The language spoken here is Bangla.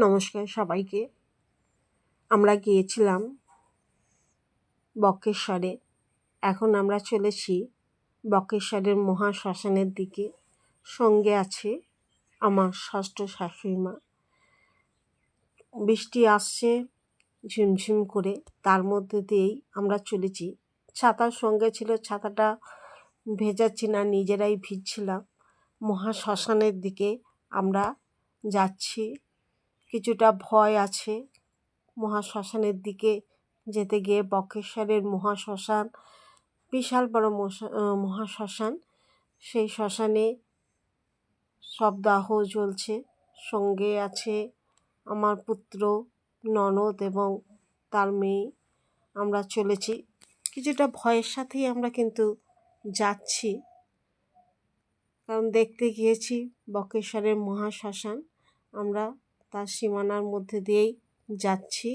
নমস্কার সবাইকে। আমরা গিয়েছিলাম বক্রেশ্বরে। এখন আমরা চলেছি বক্রেশ্বরের মহাশ্মশানের দিকে। সঙ্গে আছে আমার ষষ্ঠ শাশুড়ি মা। বৃষ্টি আসছে ঝিমঝিম করে, তার মধ্যে দিয়েই আমরা চলেছি। ছাতার সঙ্গে ছিল, ছাতাটা ভেজাচ্ছি না, নিজেরাই ভিজছিলাম। মহাশ্মশানের দিকে আমরা যাচ্ছি। কিছুটা ভয় আছে মহাশ্মশানের দিকে যেতে গিয়ে। বক্রেশ্বরের মহাশ্মশান বিশাল বড় মহাশ্মশান। সেই শ্মশানে শবদাহ জ্বলছে। সঙ্গে আছে আমার পুত্র, ননদ এবং তার মেয়ে। আমরা চলেছি, কিছুটা ভয়ের সাথেই আমরা কিন্তু যাচ্ছি, কারণ দেখতে গিয়েছি বক্রেশ্বরের মহাশ্মশান। আমরা তার সীমানার মধ্যে দিয়েই যাচ্ছি।